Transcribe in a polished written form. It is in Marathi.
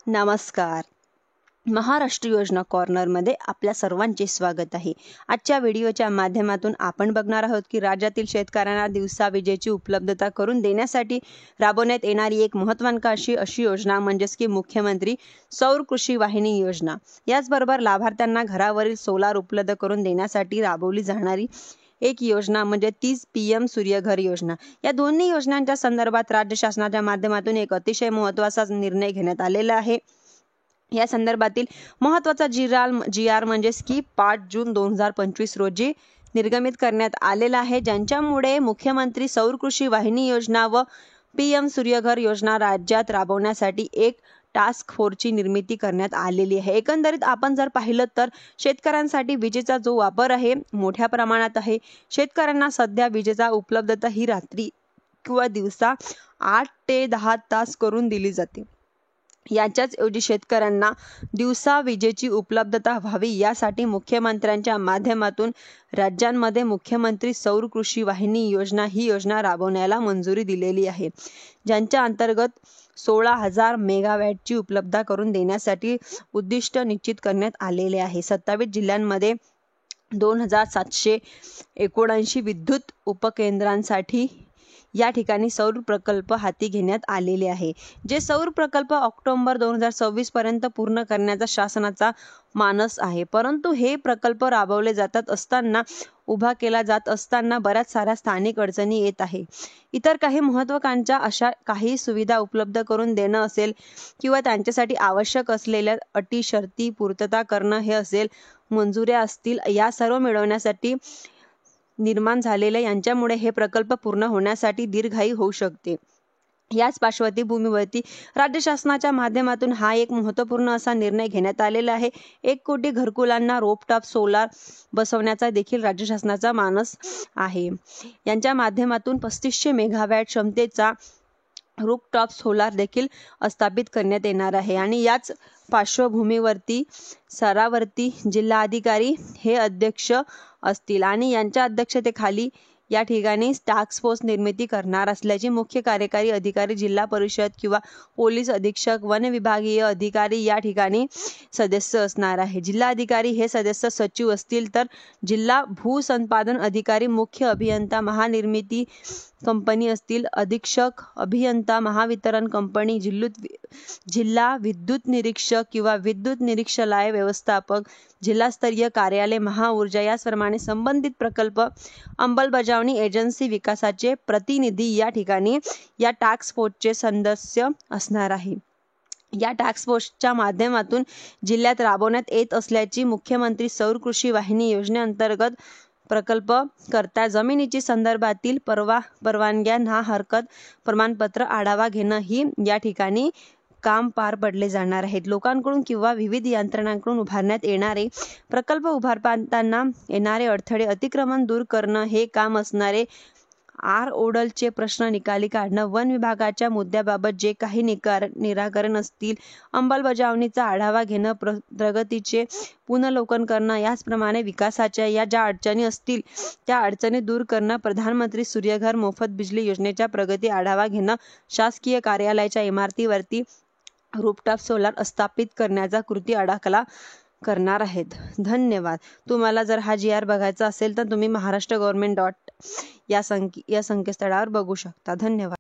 नमस्कार. महाराष्ट्र योजना कॉर्नरमध्ये आपल्या सर्वांचे स्वागत आहे. आजच्या व्हिडिओच्या माध्यमातून आपण बघणार आहोत की राज्यातील शेतकऱ्यांना दिवसा विजेची उपलब्धता करून देण्यासाठी राबवण्यात येणारी एक महत्त्वाकांक्षी अशी योजना म्हणजेच की मुख्यमंत्री सौर कृषी वाहिनी योजना. याचबरोबर लाभार्थ्यांना घरावरील सोलार उपलब्ध करून देण्यासाठी राबवली जाणारी एक योजना म्हणजे तीच PM सूर्यघर योजना. या दोन्ही योजनांच्या संदर्भात राज्य शासनाच्या माध्यमातून एक अतिशय महत्त्वाचा निर्णय घेण्यात आलेला आहे. या संदर्भातील महत्त्वाचा GR म्हणजेच की 5 जून 2025 रोजी निर्गमित करण्यात आलेला आहे, ज्यांच्यामुळे मुख्यमंत्री सौर कृषी वाहिनी योजना व PM सूर्यघर योजना राज्यात राबवण्यासाठी एक टास्क फोर्सची निर्मिती करण्यात आलेली आहे. एकंदरीत आपण जर पाहिलं तर शेतकऱ्यांसाठी विजेचा जो वापर आहे मोठ्या प्रमाणात आहे. शेतकऱ्यांना सध्या विजेचा उपलब्धता ही रात्री किंवा दिवसा 8 ते 10 तास करून दिली जाते. याच्याच ऐवजी शेतकऱ्यांना दिवसा विजेची उपलब्धता व्हावी यासाठी मुख्यमंत्र्यांच्या माध्यमातून राज्यांमध्ये मुख्यमंत्री सौर कृषी वाहिनी योजना ही योजना राबवण्याला मंजुरी दिलेली आहे, ज्यांच्या अंतर्गत 16,000 मेगावॅटची उपलब्धता करून देण्यासाठी उद्दिष्ट निश्चित करण्यात आलेले आहे. 27 जिल्ह्यांमध्ये 2,779 विद्युत उपकेंद्रांसाठी या ठिकाणी सौर प्रकल्प हाती घेण्यात आलेले आहे. जे सौर प्रकल्प ऑक्टोबर 2026 पर्यंत पूर्ण करण्याचा शासनाचा मानस आहे. परंतु हे प्रकल्प राबवले जात असताना उभा केला जात असताना बऱ्याच साऱ्या स्थानिक अडचणी येत आहे. इतर काही महत्त्वाकांक्षा अशा काही सुविधा उपलब्ध करून देणं असेल किंवा त्यांच्यासाठी आवश्यक असलेल्या अटी शर्ती पूर्तता करणं हे असेल, मंजुऱ्या असतील, या सर्व मिळवण्यासाठी निर्माण झालेल्या यांच्यामुळे हे प्रकल्प पूर्ण होण्यासाठी दीर्घाई होऊ शकते. याच पार्श्वभूमीवरती राज्य शासनाच्या माध्यमातून हा एक महत्त्वपूर्ण असा निर्णय घेण्यात आलेला आहे. 1 कोटी घरकुलांना रोपटॉप सोलार बसवण्याचा देखील राज्य शासनाचा मानस आहे. यांच्या माध्यमातून 3500 मेगावॅट क्षमतेचा रूफटॉप सोलार देखील स्थापित करण्यात येणार आहे. आणि याच पार्श्वभूमीवरती सरावती जिल्हाधिकारी हे अध्यक्ष असतील आणि यांच्या अध्यक्षतेखाली या ठिकाणी टास्क फोर्स निर्मिती करणार असल्याचे मुख्य कार्यकारी अधिकारी, जिल्हा परिषद किंवा पोलीस अधीक्षक, वन विभागीय अधिकारी या ठिकाणी सदस्य असणार आहे. जिल्हाधिकारी हे सदस्य सचिव असतील, तर जिल्हा भूसंपादन अधिकारी, मुख्य अभियंता महानिर्मिती कंपनी असतील, अधीक्षक अभियंता महावितरण कंपनी, जिल्हा विद्युत निरीक्षक किंवा विद्युत निरीक्षलाय व्यवस्थापक, जिल्हास्तरीय कार्यालय महाऊर्जा याचप्रमाणे संबंधित प्रकल्प अंमलबजावणी एजन्सी विकासाचे प्रतिनिधी या ठिकाणी या टास्क फोर्सचे सदस्य असणार आहे. या टास्क फोर्सच्या माध्यमातून जिल्ह्यात राबवण्यात येत असल्याची मुख्यमंत्री सौर कृषी वाहिनी योजनेअंतर्गत प्रकल्प करता जमिनीची संदर्भातील परवानग्या ना हरकत प्रमाणपत्र आढावा घेणं ही या ठिकाणी काम पार पडले जाणार आहेत. लोकांकडून किंवा विविध यंत्रणांकडून उभारण्यात येणारे प्रकल्प उभारताना येणारे अडथळे अतिक्रमण दूर करणं हे काम असणारे. ओडलचे प्रश्न निकाली काढणं, वन विभागाच्या मुद्द्याबाबत जे काही निराकरण असतील, अंमलबजावणीचा आढावा घेणं, प्रगतीचे पुनर्वलोकन करणं, याचप्रमाणे विकासाच्या या ज्या अडचणी असतील त्या अडचणी दूर करणं, प्रधानमंत्री सूर्यघर मोफत बिजली योजनेच्या प्रगती आढावा घेणं, शासकीय कार्यालयाच्या इमारतीवरती रूफटॉप सोलार स्थापित करण्याचा कृती आराखडा करणार आहेत. धन्यवाद. तुम्हाला जर हा GR बघायचा असेल तर तुम्ही महाराष्ट्र गव्हर्नमेंट या संकेतस्थळावर बघू शकता. धन्यवाद.